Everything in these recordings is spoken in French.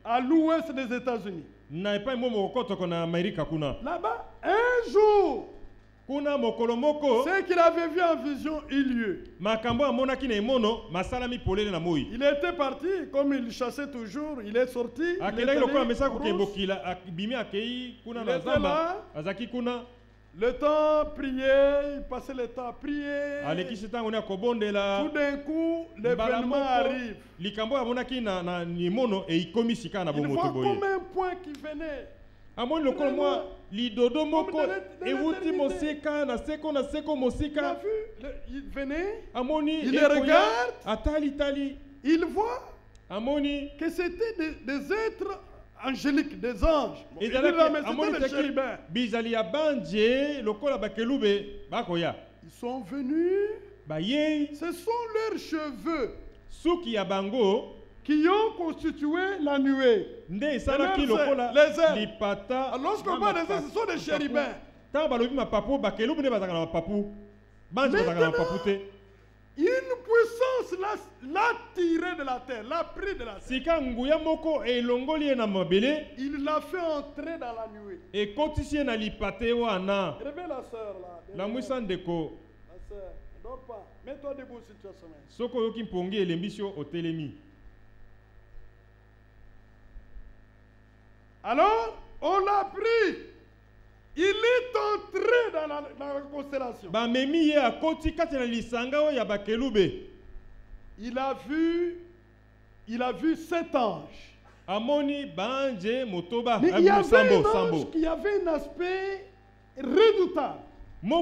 à l'ouest des États-Unis. Là-bas, un jour, ce qu'il avait vu en vision eut lieu. Il était parti, comme il chassait toujours, il est sorti. Il était là, le temps priait, il passait le temps à prier. Tout d'un coup, l'événement arrive. Il voit comme un point qui venait. Il venait, il regarde, il voit que c'était des êtres angéliques, des anges. Ils sont venus, ce sont leurs cheveux qui ont constitué la nuée. Les ailes. Lorsqu'on voit les ailes, ce sont des chérubins. Une puissance l'a tiré de la terre, l'a pris de la terre. Il l'a fait entrer dans la nuée. Réveille la sœur là. La sœur, ne dors pas. Mets-toi debout si tu as sommeil. Alors, on l'a pris. Il est entré dans la constellation. Il a vu 7 anges. Mais il y avait un ange qui avait un aspect redoutable. C'était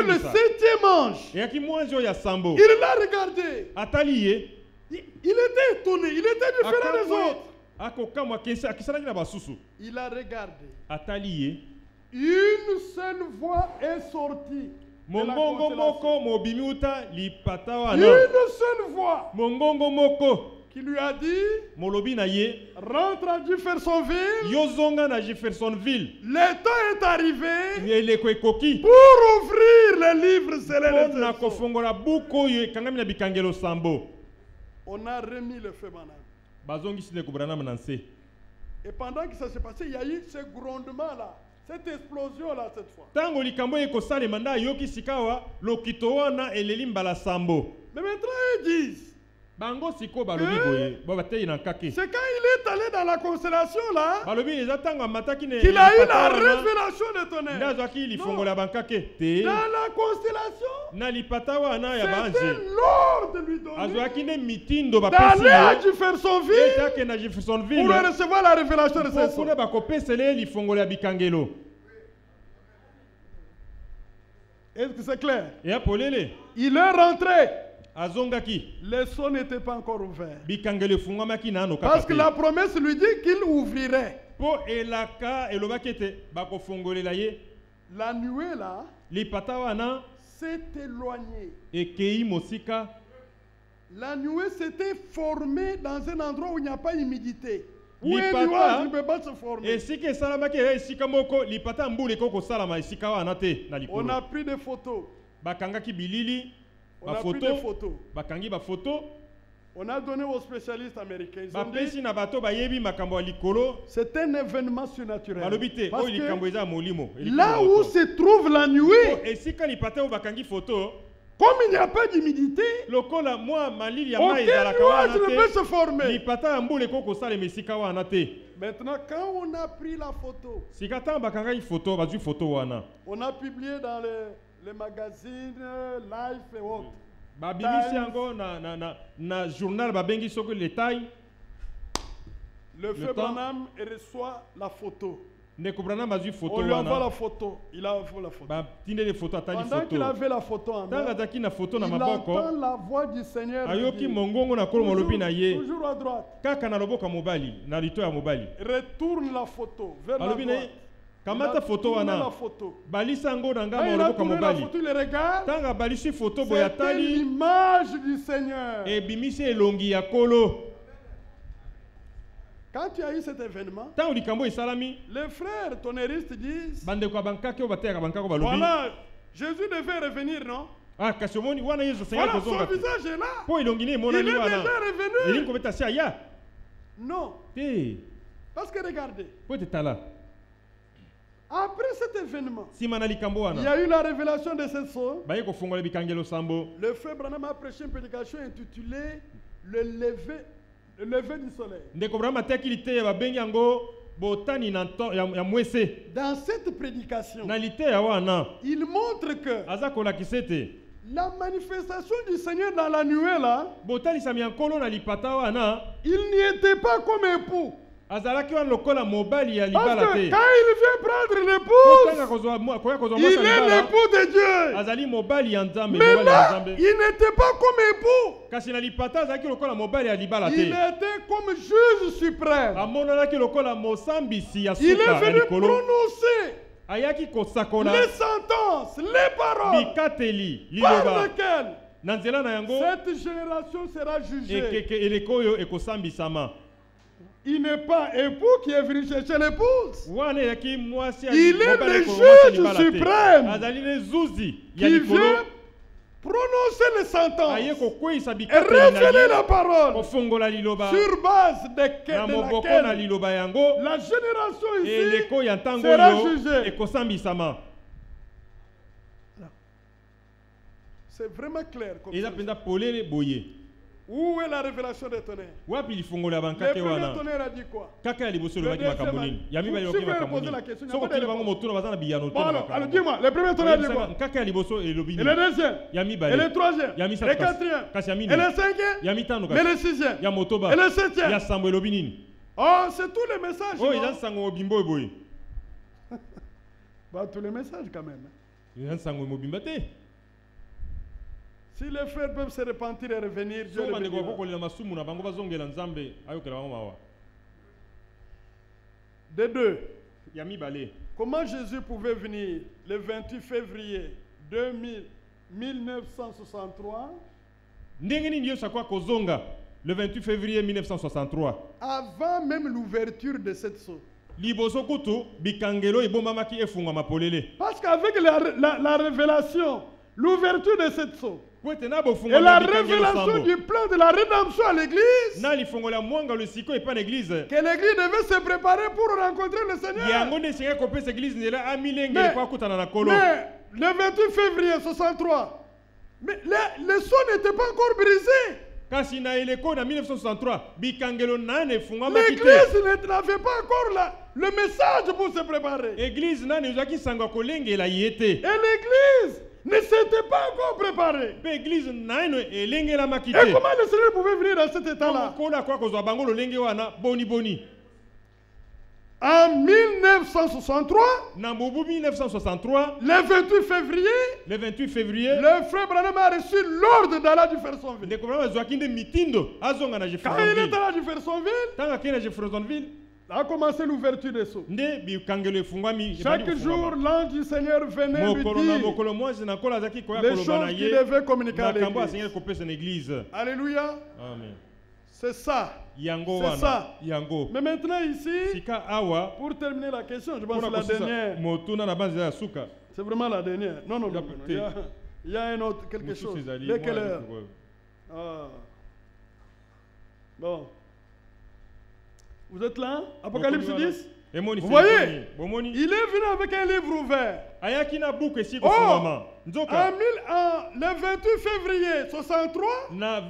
le 7e ange. Il l'a regardé. Il était étonné. Il était différent des autres. Il a regardé. Une seule voix est sortie. Une seule voix qui lui a dit, rentre à Jeffersonville. Le temps est arrivé pour ouvrir les livres célestes. On a remis le feu banal. Et pendant que ça s'est passé, il y a eu ce grondement-là, cette explosion-là cette fois. Mais maintenant ils disent c'est quand il est allé dans la constellation là qu'il a eu la révélation de tonnerre. Non. Dans la constellation, c'était l'ordre de lui donner d'aller à Jeffersonville pour recevoir la révélation de ses sons. Est-ce que c'est clair? Il est rentré. Les sons n'étaient pas encore ouverts. Parce que la promesse lui dit qu'il ouvrirait. La nuée là s'est éloignée. La nuée s'était formée dans un endroit où il n'y a pas d'humidité. Où un nuage ne peut pas se former. On a pris des photos. On a pris des photos. On a donné aux spécialistes américains. Ils ont dit, c'est un événement surnaturel. Parce que là où se trouve la nuée, comme il n'y a pas d'humidité, aucun nuage ne peut se former. Maintenant, quand on a pris la photo, on a publié dans les magazines, Life et autres. Le feu Branham reçoit la photo. On lui envoie la photo. Il a envoyé la photo. Pendant qu'il avait la photo en main, il entend la voix du Seigneur toujours à droite. Retourne la photo vers la droite. Kamata photo wana balisa ngo nanga moloboko mobali tanga balisi photo boyatali l'image du Seigneur. Et bimisi elongi ya kolo. Quand il y a eu cet événement, les frères tonnéristes disent, voilà, Jésus devait revenir, non? Ah, Kashomoni, wana Yesu voilà, son visage est là. Il est déjà revenu. Non. Parce que regardez. Après cet événement, il y a eu la révélation de cette sceau. Le frère Branham a prêché une prédication intitulée Le lever du soleil. Dans cette prédication, il montre que la manifestation du Seigneur dans la nuée là, il n'y était pas comme époux. Parce que quand il vient prendre l'épouse, il est l'époux de Dieu. Mais là, il n'était pas comme époux. Il était comme juge suprême. Il est venu prononcer les sentences, les paroles par lesquelles cette génération sera jugée. Il n'est pas époux qui est venu chercher l'épouse. Il est le juge suprême qui vient prononcer les sentences et révéler la parole sur base de laquelle la génération ici sera jugée. C'est vraiment clair. Où est la révélation des tonnerres? Le premier tonnerre a dit quoi? Le deuxième a dit quoi? Si vous avez posé la question, il n'y a pas de réponse. Bon alors, dis-moi, le premier tonnerre a dit quoi? Et le deuxième? Et le troisième? Et le quatrième? Et le cinquième? Et le sixième? Et le septième? Oh, c'est tous les messages. Bah, tous les messages quand même. Si les frères peuvent se repentir et revenir, Dieu le bénira. De deux, comment Jésus pouvait venir le 28 février 1963 le 28 février 1963 avant même l'ouverture de cette sceau? Parce qu'avec la révélation, l'ouverture de cette sceau et la révélation du plan de la rédemption à l'église, que l'église devait se préparer pour rencontrer le Seigneur. Mais le 28 février 63, mais le son n'était pas encore brisé. L'église n'avait pas encore le message pour se préparer. Et l'église ne s'était pas encore préparée. Et comment le Seigneur pouvait venir dans cet état-là? En 1963, le 28 février, le frère Branham a reçu l'ordre d'aller à Jeffersonville. Quand il est allé à Jeffersonville, a commencé l'ouverture des sceaux. Chaque jour, l'ange du Seigneur venait lui dire les choses qu'il devait communiquer à l'église. Alléluia. Amen. C'est ça. C'est ça. Mais maintenant ici, pour terminer la question, je pense que c'est la dernière. C'est vraiment la dernière. Non, non, non. Il y a un autre, quelque chose. Dès quelle heure? Bon. Vous êtes là? Apocalypse 10? Vous voyez? Il est venu avec un livre ouvert. Le 28 février 63,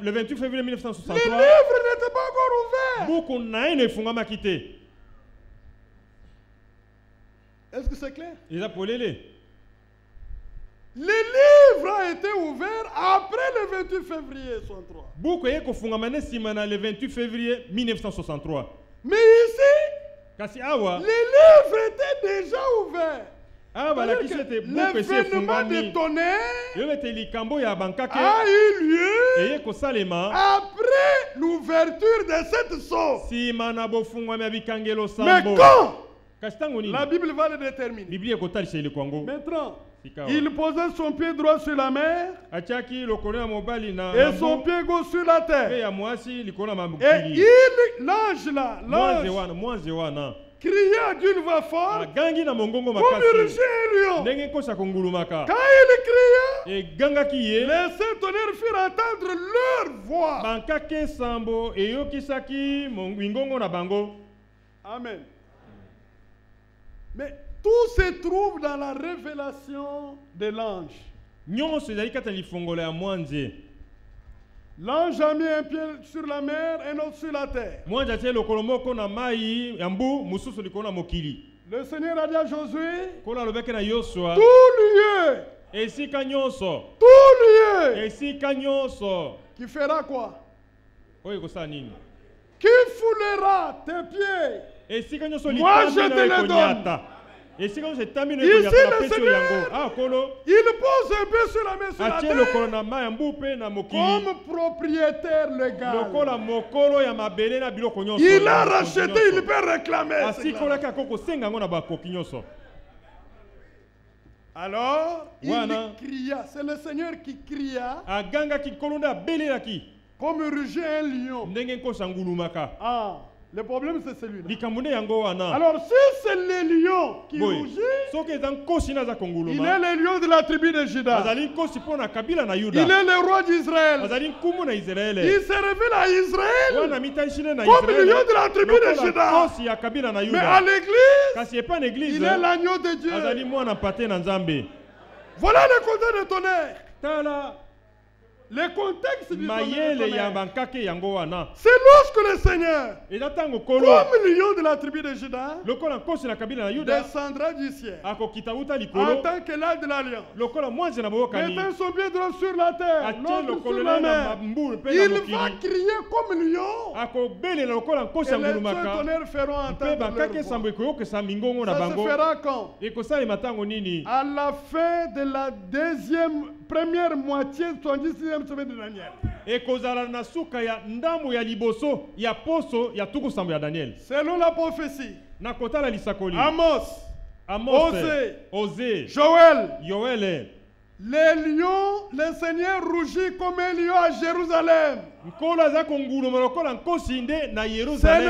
le 28 février 1963, le livre n'était pas encore ouvert. Est-ce que c'est clair? Le livre a été ouvert après le 28 février 63. le 28 février 1963. Mais ici, le livre était déjà ouvert. L'événement de tonnerre a eu lieu après l'ouverture de cette sceau. Mais quand? La Bible va le déterminer. Maintenant, il posait son pied droit sur la mer et son pied gauche sur la terre. Et l'ange là, criait d'une voix forte, comme il rugit un lion. Quand il criait, les saints tonnerres firent entendre leur voix. Amen. Mais tout se trouve dans la révélation de l'ange. L'ange a mis un pied sur la mer et un autre sur la terre. Le Seigneur a dit à Josué, tout lieu, qui fera quoi? Qui foulera tes pieds? Moi je te le donne. Ici le Seigneur, il pose un peu sur la main sur la terre comme propriétaire légal. Il a racheté, il peut réclamer. Alors, il cria, c'est le Seigneur qui cria comme rugit un lion. Ah. Le problème c'est celui-là. Alors si c'est le lion qui rugit, il est le lion de la tribu de Juda. Il est le roi d'Israël. Il se révèle à Israël comme le lion de la tribu de Juda. Mais à l'église, il est l'agneau de Dieu. Voilà le contexte de tonnerre. Le contexte du tonnerre, c'est lorsque le Seigneur, comme le lion de la tribu de Juda, descendra du ciel en tant que l'âge de l'alliance, mettant son pied droit sur la terre, l'autre sur la mer. Il va crier comme lion, et les tonnerres feront entendre leur voix. Ça se fera quand? À la fin de la première moitié de 76e semaine de Daniel. Selon la prophétie, Amos, Osée, Joël, les lions, le Seigneur rugit comme un lion à Jérusalem. Ce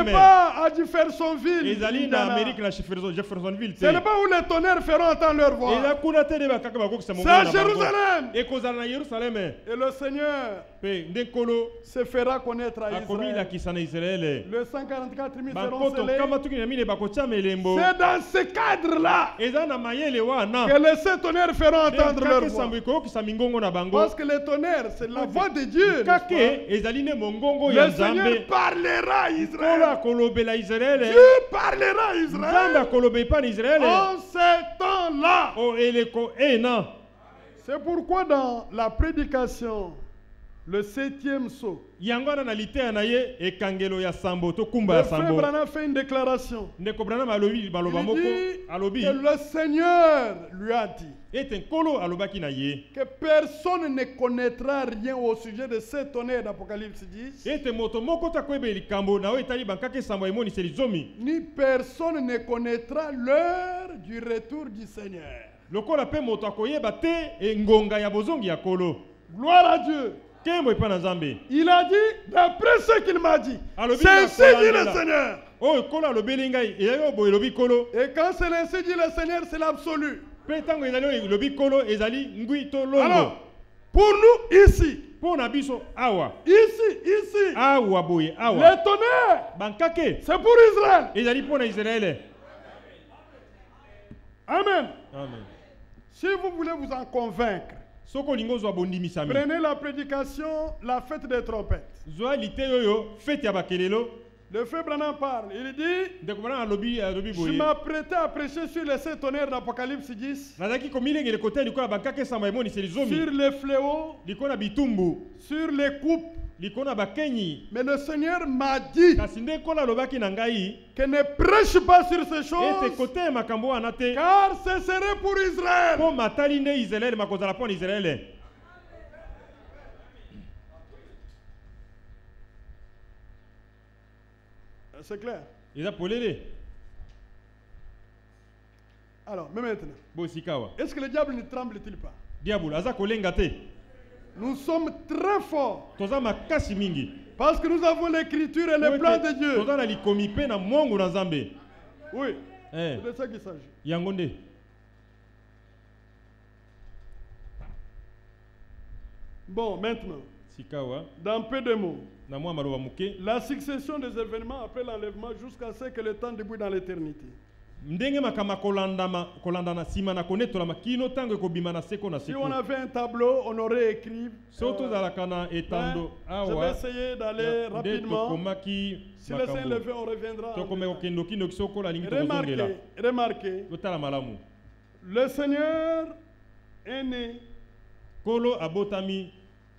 n'est pas à Jeffersonville. Ce n'est pas où les tonnerres feront entendre leur voix. C'est à Jérusalem. Et le Seigneur se fera connaître à Israël. Le 144 000 seront scellés. C'est dans ce cadre-là que les sept tonnerres feront entendre leur voix. Parce que les tonnerres, c'est la voix de Dieu. Le Seigneur parlera à Israël. Dieu parlera à Israël en ces temps-là. C'est pourquoi dans la prédication, le 7e sceau, le frère Branham fait une déclaration. Il dit que le Seigneur lui a dit que personne ne connaîtra rien au sujet de ces tonnerres d'Apocalypse 10. Ni personne ne connaîtra l'heure du retour du Seigneur. Gloire à Dieu. Il a dit, d'après ce qu'il m'a dit, c'est ainsi dit le Seigneur. Et quand c'est ainsi dit le Seigneur, c'est l'absolu. Alors, pour nous ici, ici, les tonnerres, c'est pour Israël. Amen. Si vous voulez vous en convaincre, prenez la prédication, la fête des trompettes. Le frère Branham parle, il dit, je m'apprêtais à prêcher sur les sept tonnerres d'Apocalypse 10, sur les fléaux, sur les coupes. Mais le Seigneur m'a dit que ne prêche pas sur ces choses, car ce serait pour Israël. C'est clair. Alors, mais maintenant, est-ce que le diable ne tremble-t-il pas? Nous sommes très forts parce que nous avons l'écriture et le plan de Dieu. Oui. C'est de ça qu'il s'agit. Yangonde. Bon, maintenant, Sikawa. dans peu de mots, la succession des événements après l'enlèvement jusqu'à ce que le temps débouille dans l'éternité. Si on avait un tableau, on aurait écrit. Je vais essayer d'aller rapidement. Si le Seigneur le veut, on reviendra. Remarquez, le Seigneur est né.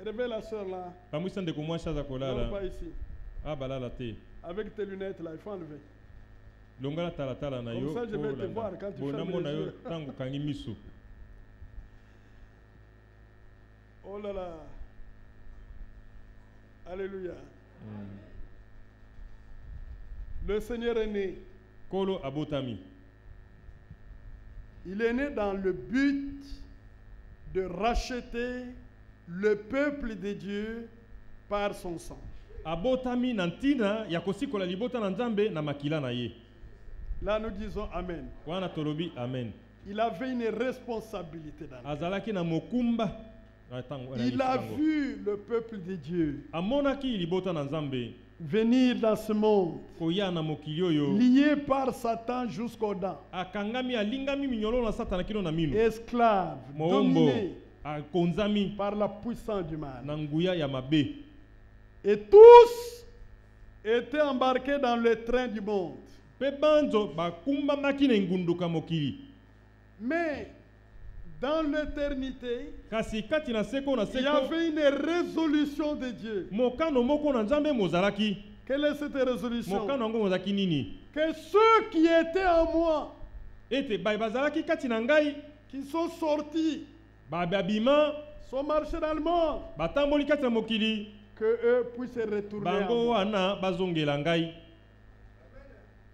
Réveille la soeur là. Non, pas ici. Avec tes lunettes là, il faut enlever. Comme ça, je vais te voir quand tu fermes les yeux. Oh là là. Alléluia. Le Seigneur est né. Il est né dans le but de racheter le peuple de Dieu par son sang. Là, nous disons Amen. Il avait une responsabilité dans la vie. Il a vu le peuple de Dieu venir dans ce monde, lié par Satan jusqu'aux dents, esclave, dominé par la puissance du mal. Et tous étaient embarqués dans le train du monde. Mais dans l'éternité, il y avait une résolution de Dieu. Quelle est cette résolution? Que ceux qui étaient en moi, qui sont sortis, sont marchés dans le monde, que eux puissent retourner en moi.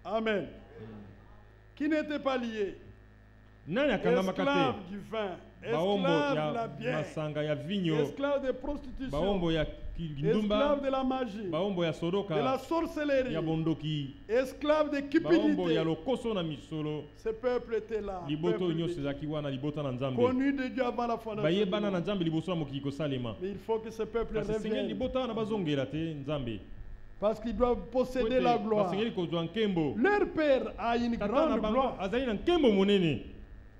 Amen. Qui n'était pas lié? Esclave du vin, esclave de la bière, esclave de prostitution, esclave de la magie, de la sorcellerie, esclave de cupidité. Ce peuple était là, connu de Dieu avant la fondation. Mais il faut que ce peuple revienne, parce qu'ils doivent posséder la gloire. Leur père a une grande gloire.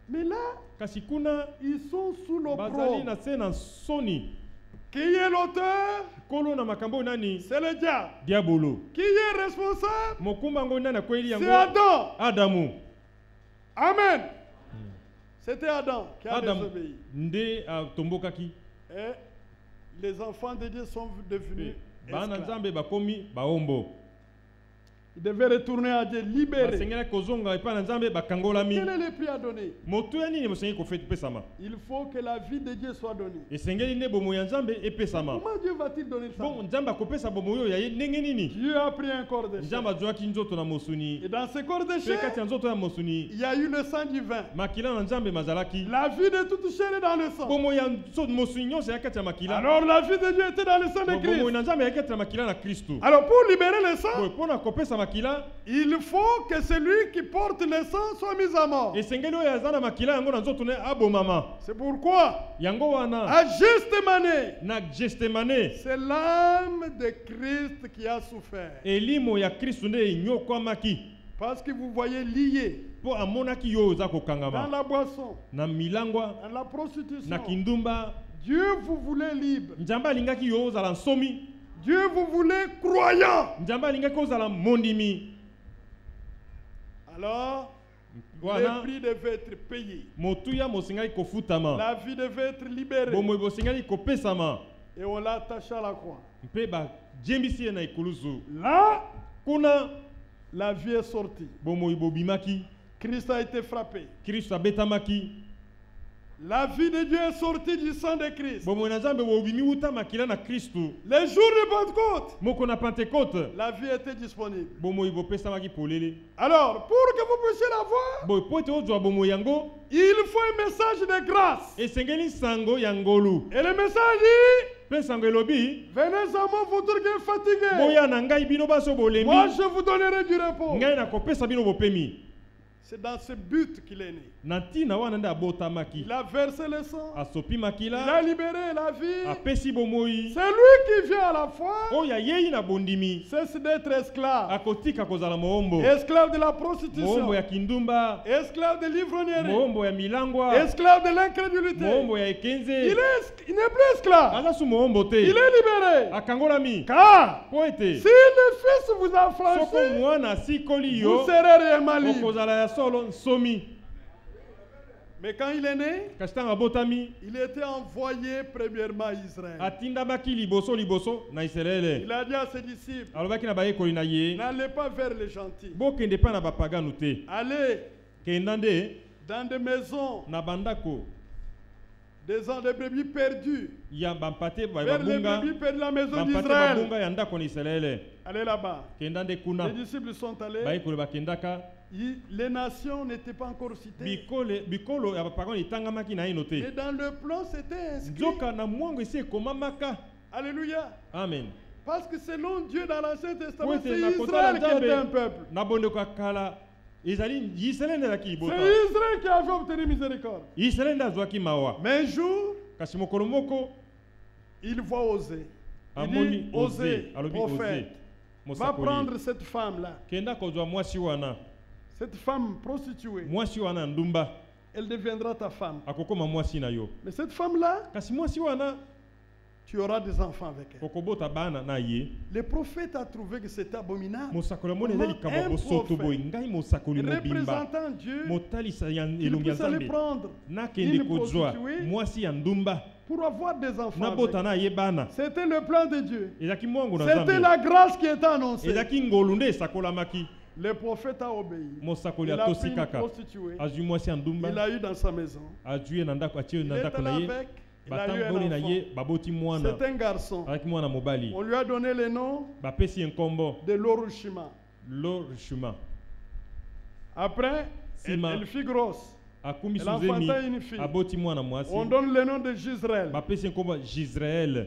Mais là, ils sont sous l'opprobre. Qui est l'auteur? C'est le diable. Qui est responsable? C'est Adam. Amen. C'était Adam qui a désobéi. Et les enfants de Dieu sont devenus esclaves. Il devait retourner à Dieu libéré. Quel est le prix à donner? Il faut que la vie de Dieu soit donnée. Comment Dieu va-t-il donner ça? Dieu a pris un corps de chair. Et dans ce corps de chair, il y a eu le sang du vin. La vie de toute chair est dans le sang. Alors la vie de Dieu était dans le sang de Christ. Alors pour libérer le sang, il faut que celui qui porte le sang soit mis à mort. C'est pourquoi, à Gethsémane, c'est l'âme de Christ qui a souffert. Parce que vous voyez lié dans la boisson, dans la prostitution. Dieu vous voulait libre. Dieu vous voulait croyant. Alors, le prix devait être payé. La vie devait être libérée. Et on l'a attaché à la croix. Là, la vie est sortie. Christ a été frappé. La vie de Dieu est sortie du sang de Christ. Les jours de Pentecôte, la vie était disponible. Alors, pour que vous puissiez la voir, il faut un message de grâce. Et le message dit, Venez à moi, vous qui êtes fatigué. Moi, je vous donnerai du repos. C'est dans ce but qu'il est né. Il a versé le sang. Il a libéré la vie. C'est lui qui vient à la fois. Cesse d'être esclave. Esclave de la prostitution. Esclave de l'ivrognerie. Esclave de l'incrédulité. Il n'est plus esclave. Il est libéré. Car si le Fils vous a franchi, vous serez réellement libre. Mais quand il est né, il était envoyé premièrement à Israël. Il a dit à ses disciples, n'allez pas vers les gentils. Allez dans des maisons, des brebis perdus, vers les brebis perdus de la maison d'Israël. Allez là-bas. Les disciples sont allés. Les nations n'étaient pas encore citées. Mais dans le plan, c'était inscrit. Alléluia. Amen. Parce que selon Dieu dans l'Ancien Testament, c'est Israël qui était un peuple. C'est Israël qui avait obtenu miséricorde. Mais un jour, il voit Osée. Il dit, Osée, prophète, va prendre cette femme-là. Cette femme prostituée, elle deviendra ta femme. Mais cette femme-là, tu auras des enfants avec elle. Le prophète a trouvé que c'était abominable. Un prophète représentant Dieu, il puisse aller prendre une prostituée pour avoir des enfants. C'était le plan de Dieu. C'était la grâce qui était annoncée. Le prophète a obéi. Il a pris une prostituée. Il l'a eu dans sa maison. Il est allé avec. Il a eu un enfant. C'est un garçon. On lui a donné le nom de Lorushima. Après, elle fut grosse. Elle enfanta une fille. On donne le nom de Gisraël.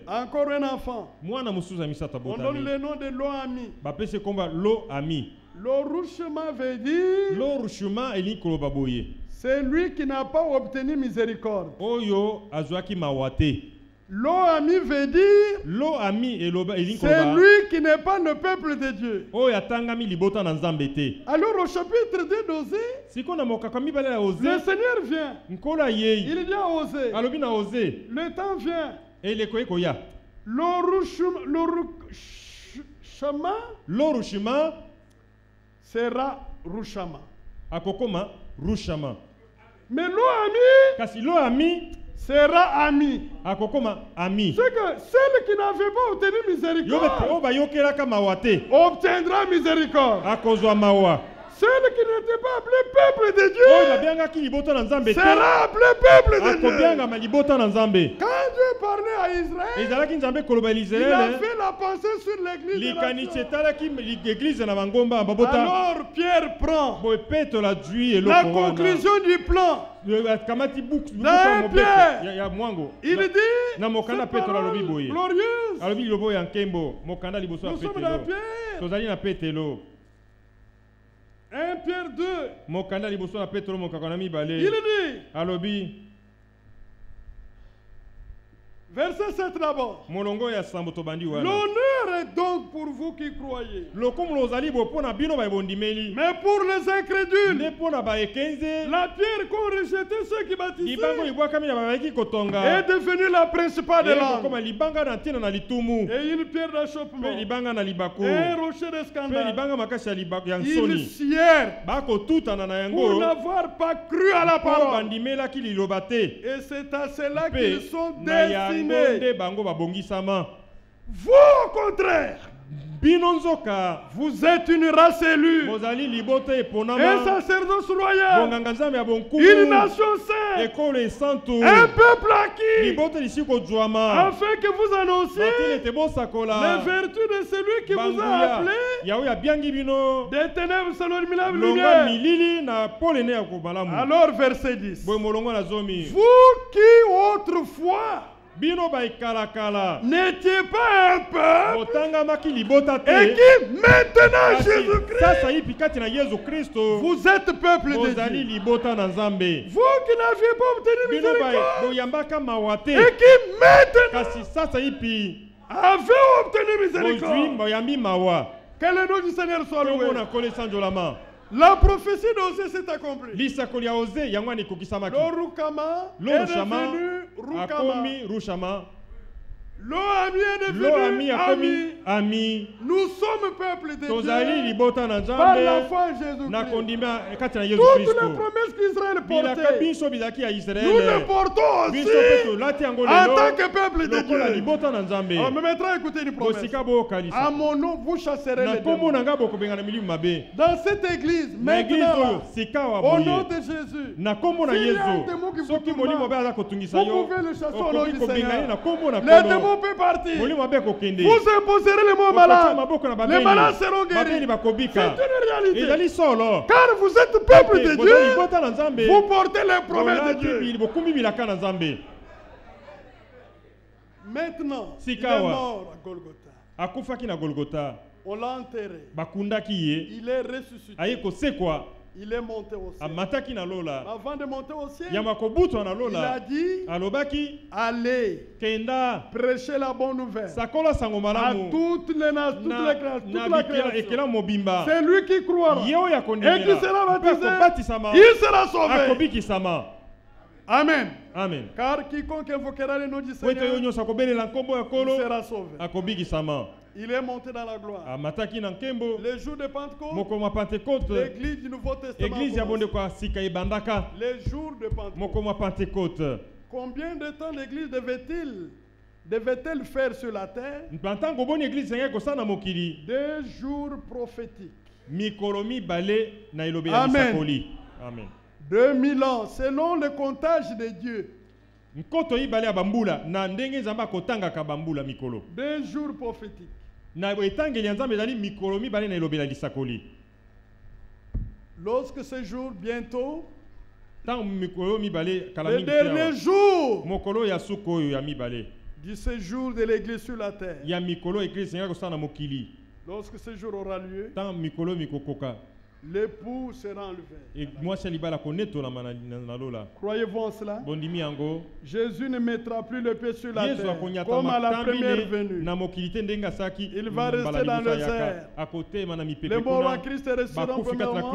Encore un enfant. On donne le nom de Loami. Lorushima veut dire c'est lui qui n'a pas obtenu miséricorde. Loami veut dire c'est lui qui n'est pas le peuple de Dieu. Alors au chapitre 2 d'Osée, le Seigneur vient. Il dit à Osée, le temps vient. Lorushima sera Rushama. Mais Loami sera ami. C'est que celle qui n'avait pas obtenu miséricorde obtiendra miséricorde. Celle qui n'était pas appelée peuple de Dieu sera appelée peuple de Dieu. Quand Dieu parlait à Israël, il a fait la pensée sur l'église. Alors Pierre prend la conclusion du plan. Dans Pierre, il dit cette parole glorieuse. Nous sommes dans Pierre. 1 Pierre 2. Il dit, verset 7 d'abord. L'honneur est donc pour vous qui croyez. Mais pour les incrédules, la pierre qu'ont rejeté ceux qui bâtissaient est devenue la principale de l'âme. Et une pierre d'achoppement. Et un rocher de scandale. Ils sièrent pour n'avoir pas cru à la parole. Et c'est à cela qu'ils sont destinés. Vous, au contraire, vous êtes une race élue, un sacerdoce royal, une nation sainte, un peuple acquis, afin que vous annonciez les vertus de celui qui vous a appelé des ténèbres sur l'admirable lumière. Alors verset 10, vous qui autrefois n'étiez pas un peuple et qui maintenant Jésus-Christ, vous êtes peuple de Dieu. Vous qui n'aviez pas obtenu miséricorde et qui maintenant avez obtenu miséricorde. Que le nom du Seigneur soit loué. La prophétie d'Osée s'est accomplie. Le Rukama est devenu Rukama. L'Oami est devenu Ami. Nous sommes peuple de Dieu par la foi en Jésus-Christ. Toutes les promesses qu'Israël portait, nous les portons aussi en tant que peuple de Dieu. On me mettra à écouter une promesse. À mon nom, vous chasserez les démons. Dans cette église, maintenant, au nom de Jésus, s'il y a un démon qui vous tourmente, vous pouvez le chasser au nom du Seigneur. Les démons peut partir. Vous imposerez les mots malades. Les malades seront guéris. C'est une réalité. Car vous êtes peuple de Dieu. Vous portez les promesses de Dieu. Maintenant, il est mort à Golgotha. On l'a enterré. Il est ressuscité. Il est monté au ciel. Avant de monter au ciel, il a dit, allez, prêchez la bonne nouvelle à toutes les nations, toute la création. C'est lui qui croira et qui sera baptisé, il sera sauvé. Amen. Car quiconque invoquera le nom du Seigneur, il sera sauvé. Il est monté dans la gloire. Le jour de Pentecôte, l'église du Nouveau Testament commence. Les jours de Pentecôte. Combien de temps l'église devait-elle faire sur la terre? 2 jours prophétiques. Amen. 2000 ans, selon le comptage de Dieu. 2 jours prophétiques. Lorsque ce jour, bientôt, le dernier jour du séjour de l'église sur la terre, lorsque ce jour aura lieu, l'époux sera enlevé. Croyez-vous en cela? Jésus ne mettra plus le pied sur la terre comme à la première venue. Il va rester dans le désert. Les morts en Christ resteront premièrement.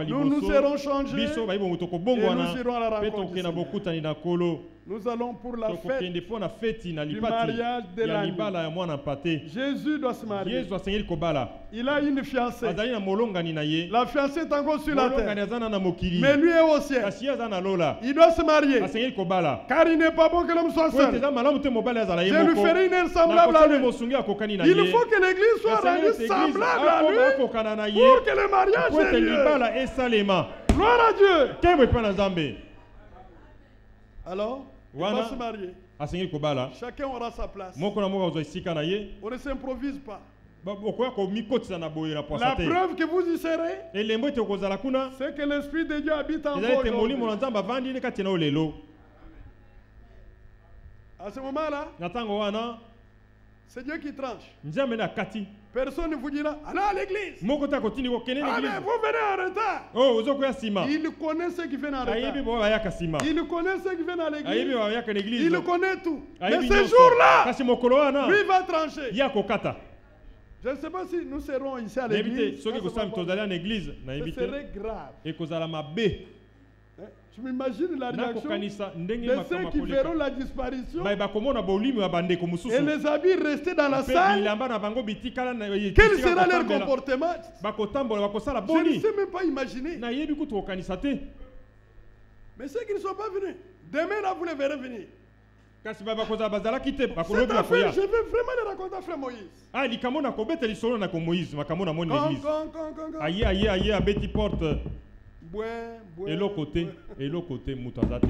Nous serons changés et nous irons à la rencontre du Seigneur. Nous allons pour la fête du mariage de l'année. Jésus doit se marier. Il a une fiancée. La fiancée est encore sur la terre. Mais lui est au ciel. Il doit se marier. Car il n'est pas bon que l'homme soit seul. Je lui ferai une aile semblable à lui. Il faut que l'église soit rendue semblable à lui pour que le mariage ait lieu. Gloire à Dieu. Alors, il va se marier. Chacun aura sa place. On ne s'improvise pas. La preuve que vous y serez, c'est que l'Esprit de Dieu habite en vous. À ce moment-là, c'est Dieu qui tranche. Personne ne vous dira, allez à l'église. Ah, mais vous venez en retard. Il connaît ceux qui viennent en retard. Il connaît ceux qui viennent à l'église. Il connaît tout. Mais ce jour-là, lui va trancher. Je ne sais pas si nous serons ici à l'église. Ce serait grave. Je m'imagine la réaction de ceux qui verront la disparition et les habits restés dans la salle. Quel sera leur comportement? Je ne sais même pas imaginer. Mais ceux qui ne sont pas venus, demain là vous les verrez venir. Cette affaire, je veux vraiment le raconter à Frère Moïse. Et l'autre côté, Moutazate.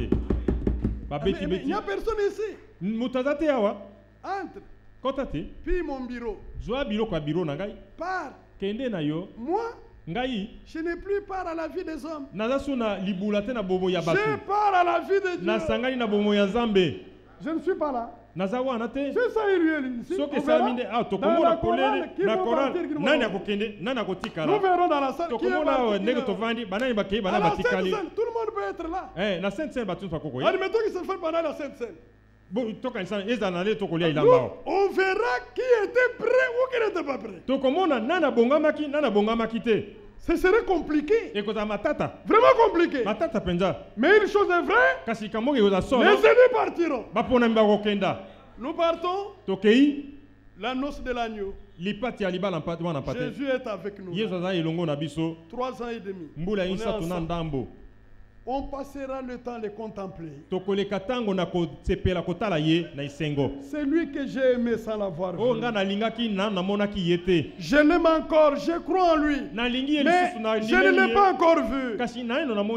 Il n'y a personne ici. Moutazate, awa. Entre. Kotate. Puis mon bureau. Zoa bureau kwa bureau nangai. Part. Kende na yo. Moi. Ngai. Je n'ai plus part à la vie des hommes. Nazasuna libulate na bobo ya batu. Je pars à la vie de Dieu. Na sangani na bomo ya Nzambe. Je ne suis pas là. Nazawa anate. C'est ça, il ici. Ce que ça mine ah to komona polele na koral nani akokende nani akotikala. Nous verrons dans la salle qui est là nego to vandi banani bakei bana batikali. Tout le monde peut être là. La Sainte Seine batu pa koko. Admettons qu'il se fait pendant la Sainte Seine. Bon, on verra qui était prêt ou qui n'était pas prêt. Ce serait compliqué. Vraiment compliqué. Mais une chose est vraie. Les ennemis partiront. Nous partons. La noce de l'agneau. Jésus est avec nous. 3 ans et demi. On passera le temps à les contempler. C'est lui que j'ai aimé sans l'avoir vu. Je l'aime encore, je crois en lui. Mais je ne l'ai pas encore vu.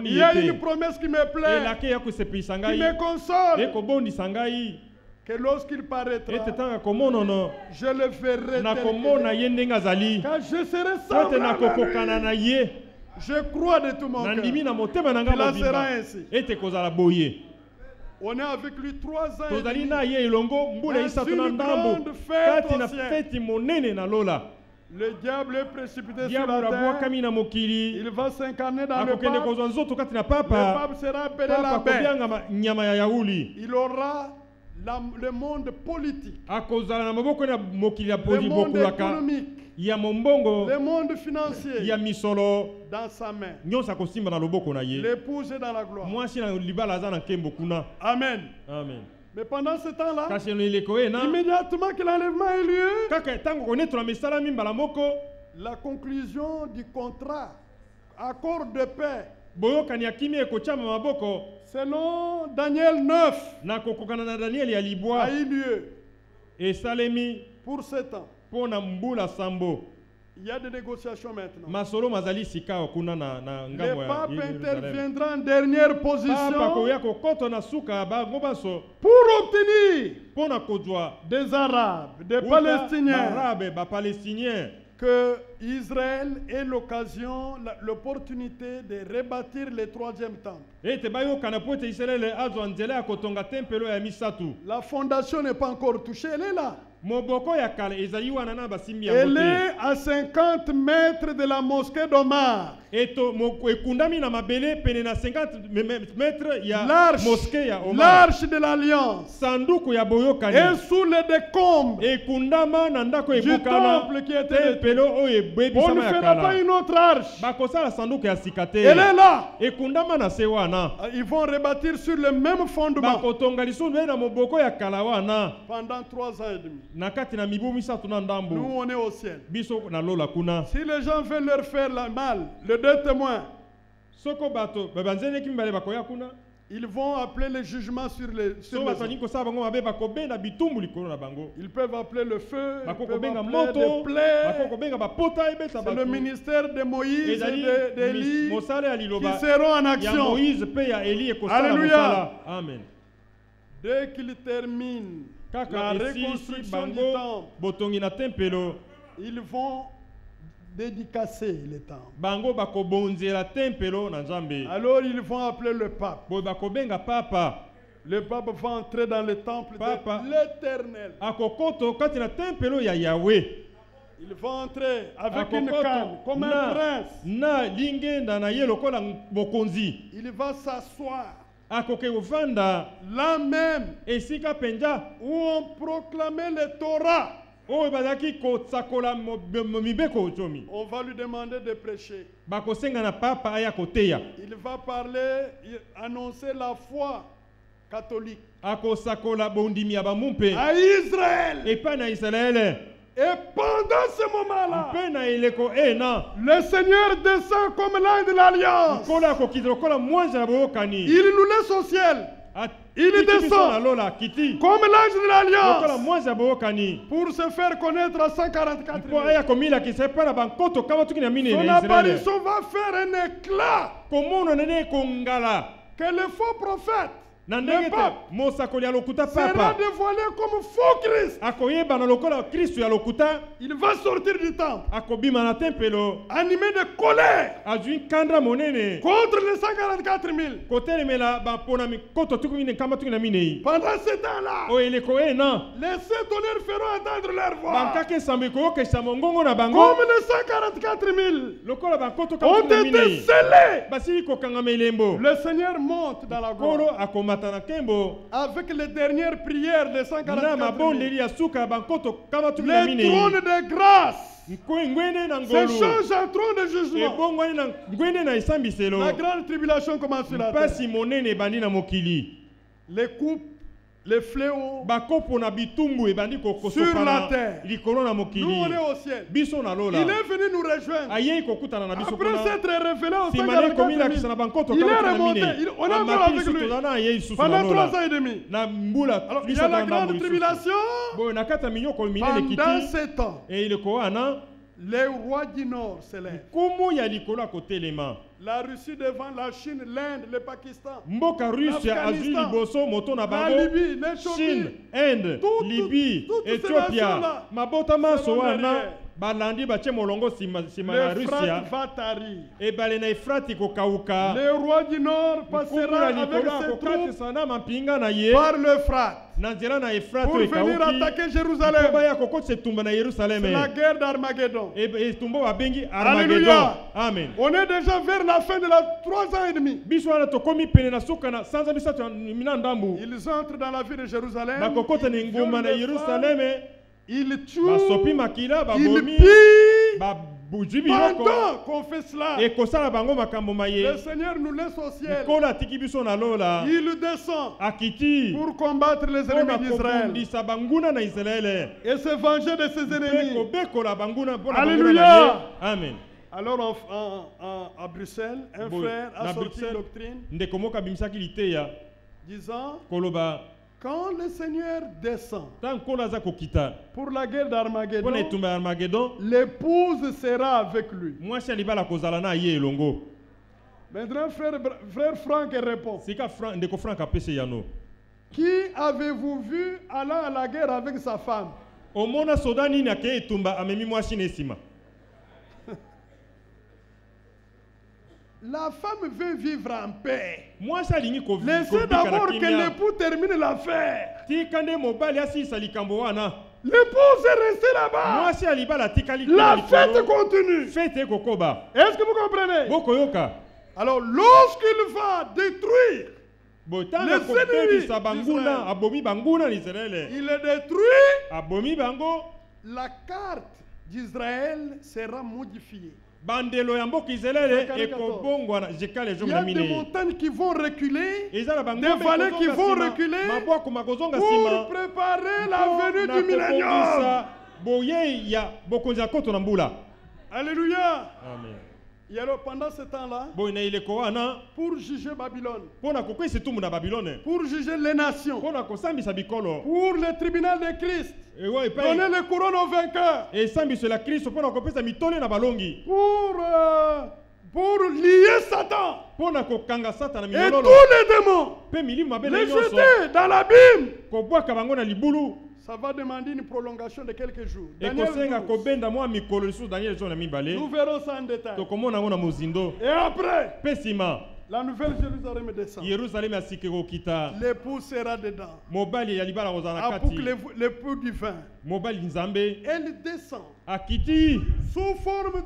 Il y a une promesse qui me plaît, qui me console. Que lorsqu'il paraîtra, je le verrai tel quand je serai semblable à lui. Je crois de tout mon cœur. Il en sera ainsi. On est avec lui 3 ans et demi. Dans une grande fête au ciel. Le diable est précipité sur la terre. Il va s'incarner dans le pape. Le pape sera appelé la bête. Il aura le monde politique, le monde économique, le monde financier dans sa main. L'épouse est dans la gloire. Amen. Amen. Mais pendant ce temps-là, immédiatement que l'enlèvement ait lieu, la conclusion du contrat, accord de paix, selon Daniel 9, a eu lieu pour 7 ans. Il y a des négociations maintenant. Le pape interviendra en dernière position pour obtenir des Arabes, des Palestiniens, que Israël ait l'opportunité de rebâtir le 3e temple. La fondation n'est pas encore touchée, elle est là. Elle est à 50 mètres de la mosquée d'Omar. L'arche de l'Alliance est sous les décombres du temple qui était détruit. On ne fera pas une autre arche. Elle est là. Ils vont rebâtir sur le même fondement pendant 3 ans et demi. Nous, on est au ciel. Si les gens veulent leur faire la mal, les 2 témoins, ils vont appeler le jugement sur les hommes. Ils peuvent appeler le feu, ils peuvent appeler des plaies. C'est le ministère de Moïse et d'Élie qui seront en action. Alléluia. Amen. Dès qu'ils terminent la reconstruction du temple, ils vont dédicacer le temple. Alors ils vont appeler le pape. Le pape va entrer dans le temple de l'Éternel. Il va entrer avec une canne, comme un prince. Il va s'asseoir là même où on proclamait le Torah. On va lui demander de prêcher. Il va parler, annoncer la foi catholique à Israël. Et pendant ce moment-là, le Seigneur descend comme l'ange de l'Alliance. Il nous laisse au ciel. Il descend comme l'ange de l'Alliance pour se faire connaître à 144 000. Son apparition va faire un éclat que le faux prophète Le pape sera dévoilé comme faux Christ. Il va sortir du temple animé de colère contre les 144 000. Pendant ce temps-là, les 7 tonnerres feront entendre leur voix. Comme les 144 000 ont été scellés. Le Seigneur monte dans la gloire avec les dernières prières des 144 000. Les trônes de grâce se changent en trône de jugement. La grande tribulation commence sur la terre. Les coupes, les fléaux sur la terre. Nous on est au ciel. Il est venu nous rejoindre. Après s'être révélé au 144 000, il est remonté. On est encore avec lui pendant 3 ans et demi. Alors, il y a la grande tribulation. Pendant 7 ans, les rois du Nord s'élèvent. La Russie devant la Chine, l'Inde, le Pakistan, l'Afghanistan, la Libye, l'Éthiopie, Inde, Libye, Éthiopie, balandi bache molongo sima na Russia va tarir. Et balena Efrati ko kauka. Le roi du Nord passera avec ses troupes par l'Euphrate pour venir attaquer Jérusalem. C'est la guerre d'Armageddon. Alléluia. Amen. On est déjà vers la fin de la 3 ans et demi. Ils entrent dans la ville de Jérusalem. Il tue, il pille. Pendant qu'on fait cela, le Seigneur nous laisse au ciel. Il descend pour combattre les ennemis d'Israël et se venger de ses ennemis. Alléluia. Amen. Alors à Bruxelles, un frère a sorti une doctrine disant: quand le Seigneur descend pour la guerre d'Armageddon, l'épouse sera avec lui. Maintenant, frère Franck répond: qui avez-vous vu allant à la guerre avec sa femme? La femme veut vivre en paix. Laissez d'abord que l'époux termine l'affaire. L'épouse est restée là-bas. La fête continue. Est-ce que vous comprenez? Alors, lorsqu'il va détruire les ennemis, il est détruit. La carte d'Israël sera modifiée. Il y a des montagnes qui vont reculer, des vallées qui vont reculer pour préparer la venue du millénium. Alléluia. Amen. Et alors pendant ce temps-là, pour juger Babylone, pour juger les nations, pour le tribunal de Christ, donner les couronnes aux vainqueurs, pour lier Satan et tous les démons, les jeter dans l'abîme. Ça va demander une prolongation de quelques jours. Nous verrons ça en détail. Et après, la nouvelle Jérusalem descend. L'époux sera dedans. Avec l'époux du vin. Elle descend sous forme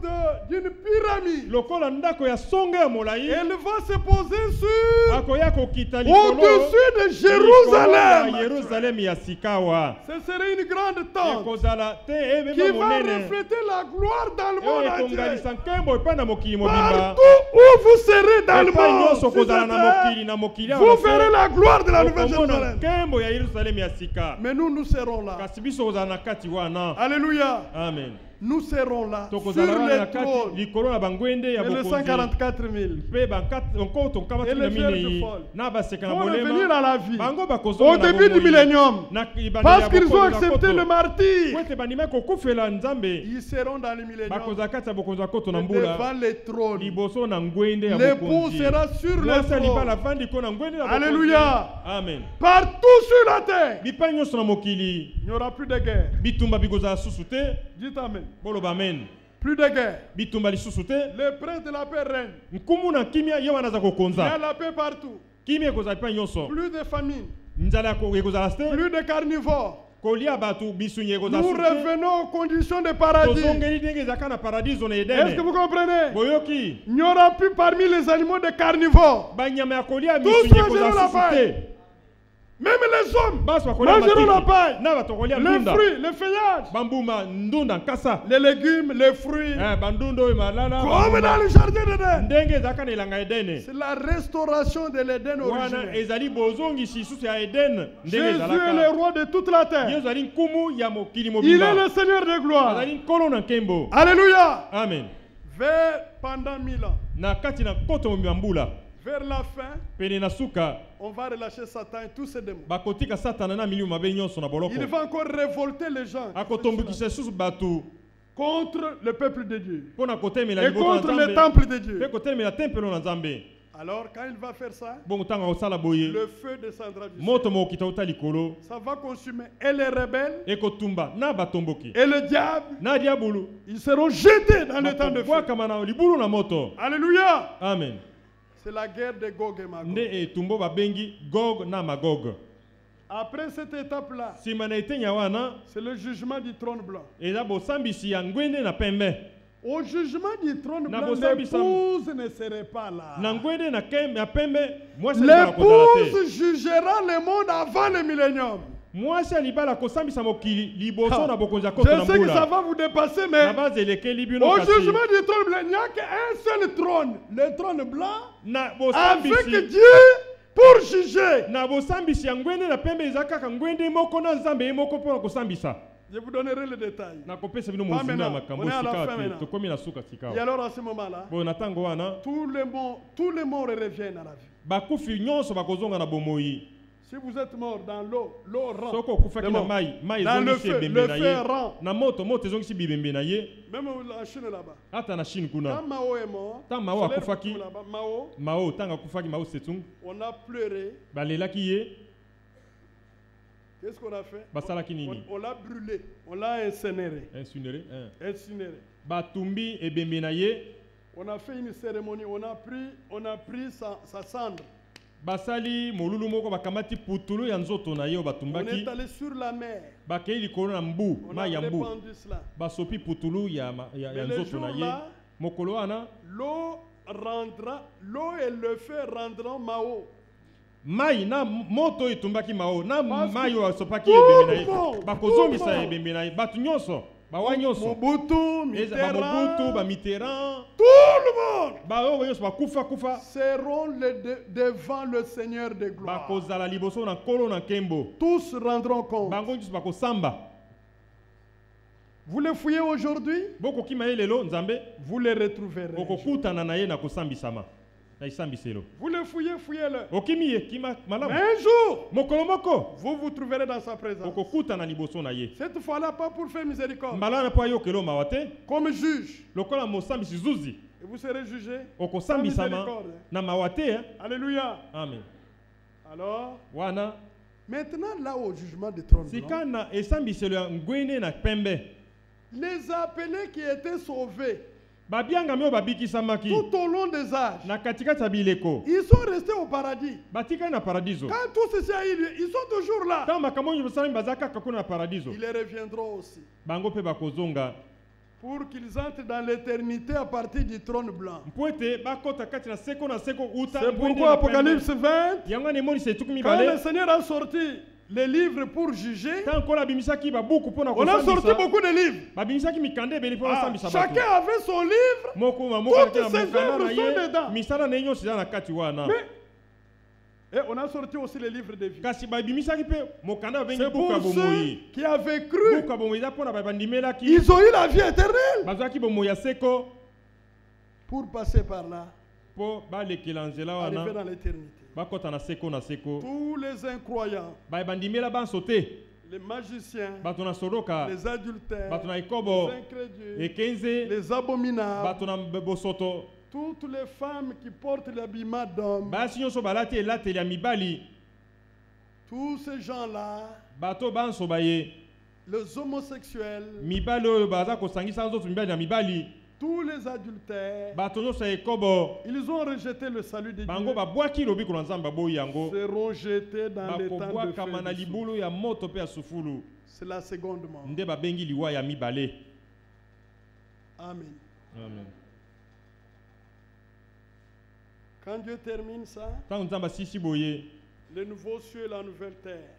d'une pyramide. Elle va se poser au-dessus de Jérusalem. Ce serait une grande tente qui va refléter la gloire dans le monde entier. Partout où vous serez dans le monde, vous verrez la gloire de la nouvelle Jérusalem. Mais nous serons là. Alléluia. Amen. nous serons là sur les trônes. Et les 144 000. Et les vierges folles vont revenir à la vie au début du millénium. Parce qu'ils ont accepté le martyre. Ils seront dans le millénium devant les trônes. L'époux sera sur le trône. Alléluia. Amen. Partout sur la terre, il n'y aura plus de guerre. Dites amen. Plus de guerre. Le prince de la paix règne. Il y a la paix partout. Plus de famine. Plus de carnivores. Nous revenons aux conditions de paradis. Est-ce que vous comprenez? Il n'y aura plus parmi les animaux de carnivores. Tous mangeront la paille. Même les hommes mangeront la paille. Les fruits, les feuillages, les légumes, les fruits. Comme dans le jardin d'Éden. C'est la restauration de l'Éden originel. Jésus est le roi de toute la terre. Il est le Seigneur de gloire. Alléluia. Amen. Pendant 1000 ans. Vers la fin, on va relâcher Satan et tous ses démons. Il va encore révolter les gens contre le peuple de Dieu et contre le temple de Dieu. Alors quand il va faire ça, le feu descendra du ciel. Ça va consumer et les rebelles et le diable. Ils seront jetés dans le temps de feu. Alléluia. Amen. C'est la guerre de Gog et Magog. Après cette étape-là, c'est le jugement du trône blanc. Au jugement du trône blanc, l'épouse ne serait pas là. L'épouse jugera le monde avant le millénium. Je sais que ça va vous dépasser, mais au jugement du trône blanc, il n'y a qu'un seul trône, le trône blanc, avec Dieu pour juger. Je vous donnerai le détail. Pas maintenant. On est à la fin maintenant. Et alors à ce moment-là, tous les morts reviennent à la vie. Si vous êtes mort dans l'eau rend. Dans le feu rend. Même en Chine là-bas. Quand Mao est mort, on a pleuré. Qu'est-ce qu'on a fait? On l'a brûlé, on l'a incinéré. On a fait une cérémonie, on a pris sa cendre. On est allé sur la mer. On a répandu cela. Mais le jour-là, l'eau et le feu rendront Mao. Mai na moto itumbaki Mao na mai wa sopaki ebembe na bakozongisa ebembe na batu nyonso bawa nyonso Mobutu, Mitterrand, tout le monde kufa seront devant le Seigneur de gloire. bakozala liboso na nkolo na nkembo Tous rendront compte. bango nyonso bakosamba. Vous le fouillez aujourd'hui, bokokima ye lelo nzambe vous le retrouverez. okokutana na ye na kosambisama. Vous le fouillez-le. Un jour, vous vous trouverez dans sa présence. Cette fois-là, pas pour faire miséricorde. Comme juge. Et vous serez jugé. Sans miséricorde. Alléluia. Amen. Alors, maintenant, là au jugement du trône blanc, les appelés qui étaient sauvés tout au long des âges, ils sont restés au paradis. Quand tout ceci a eu lieu, ils sont toujours là. Ils reviendront aussi pour qu'ils entrent dans l'éternité à partir du trône blanc. C'est pourquoi Apocalypse 20, quand le Seigneur a sorti les livres pour juger, on a sorti beaucoup de livres. Chacun avait son livre, toutes ses œuvres sont dedans. Mais Et on a sorti aussi les livres de vie. C'est pour ceux qui avaient cru. Ils ont eu la vie éternelle. Pour passer par là. Arriver dans l'éternité. Tous les incroyants. Les magiciens. Les adultères. Les incrédules. Les abominables. Toutes les femmes qui portent l'habillement d'homme, tous ces gens-là, les homosexuels, tous les adultères, ils ont rejeté le salut de Dieu, seront jetés dans les temps de feu. C'est la seconde mort. Amen. Amen. Quand Dieu termine ça, le nouveau cieux et la nouvelle terre,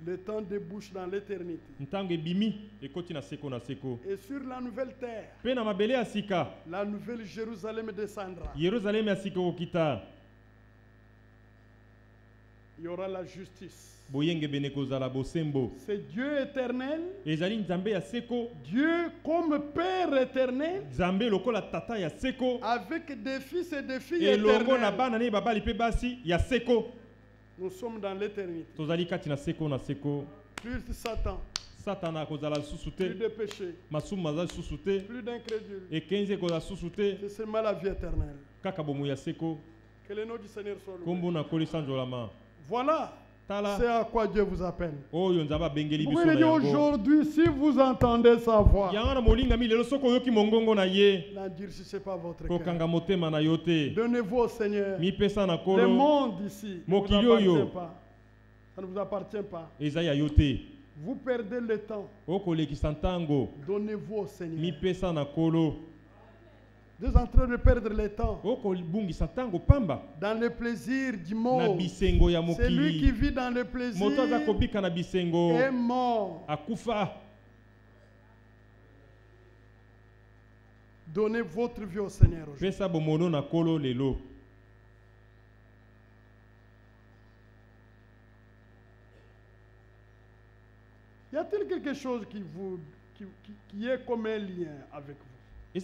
le temps débouche dans l'éternité. Et sur la nouvelle terre, la nouvelle Jérusalem descendra. Il y aura la justice. C'est Dieu éternel. Dieu comme Père éternel. Avec des fils et des filles éternels. Nous sommes dans l'éternité. Plus de Satan. Plus de péché. Plus d'incrédules. C'est seulement la vie éternelle. Que le nom du Seigneur soit loué. Voilà. C'est à quoi Dieu vous appelle. Vous pouvez dire aujourd'hui, si vous entendez sa voix, n'endurcissez pas votre cœur. Donnez-vous au Seigneur. Le monde ici ne vous appartient pas. Ça ne vous appartient pas. Vous perdez le temps. Donnez-vous au Seigneur. Vous êtes en train de perdre le temps dans le plaisir du monde. Celui qui vit dans le plaisir est mort. Donnez votre vie au Seigneur aujourd'hui. Y a-t-il quelque chose qui est comme un lien avec vous? Vous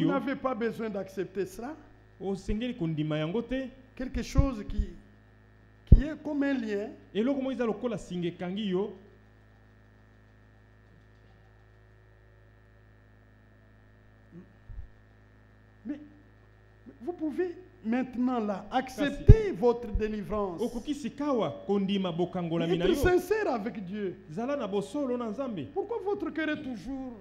n'avez pas besoin d'accepter cela. Quelque chose qui est comme un lien. Mais vous pouvez maintenant là accepter votre délivrance. Être sincère avec Dieu. Pourquoi votre cœur est toujours...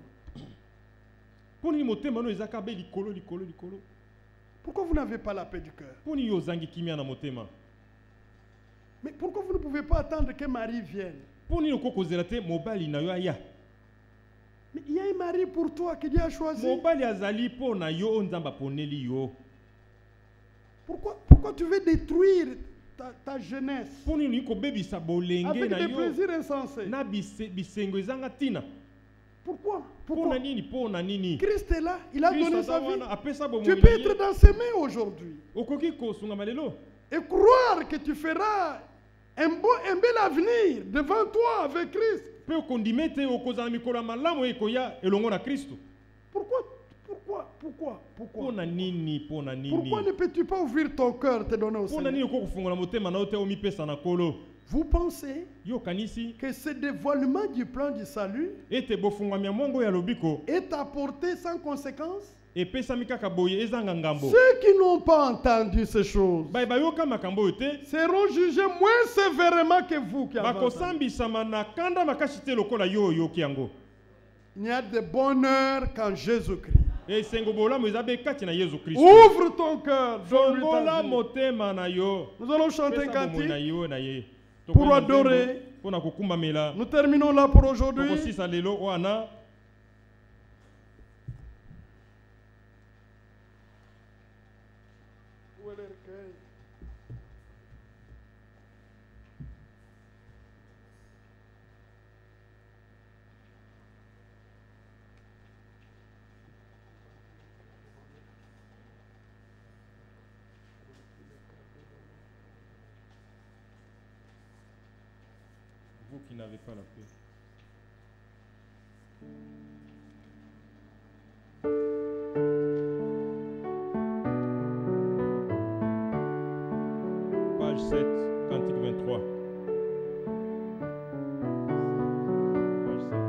Pourquoi vous n'avez pas la paix du cœur? Mais pourquoi vous ne pouvez pas attendre que Marie vienne? Mais il y a un mari pour toi que Dieu a choisi. Pourquoi tu veux détruire ta jeunesse avec des plaisirs insensés? Pourquoi? Christ est là, il a donné sa vie. Tu peux être dans ses mains aujourd'hui et croire que tu feras un bel avenir devant toi avec Christ. Pourquoi ne peux-tu pas ouvrir ton cœur, te donner au Seigneur? Vous pensez que ce dévoilement du plan du salut est apporté sans conséquence? Ceux qui n'ont pas entendu ces choses seront jugés moins sévèrement que vous qui avez entendu. Il n'y a de bonheur qu'en Jésus-Christ. Ouvre ton cœur. Nous allons chanter un cantique pour adorer. Nous terminons là pour aujourd'hui. qui n'avez pas la paix. Page 7, Cantique 23. Page 7.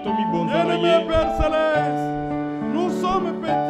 Bien-aimé Père Céleste, nous sommes petits.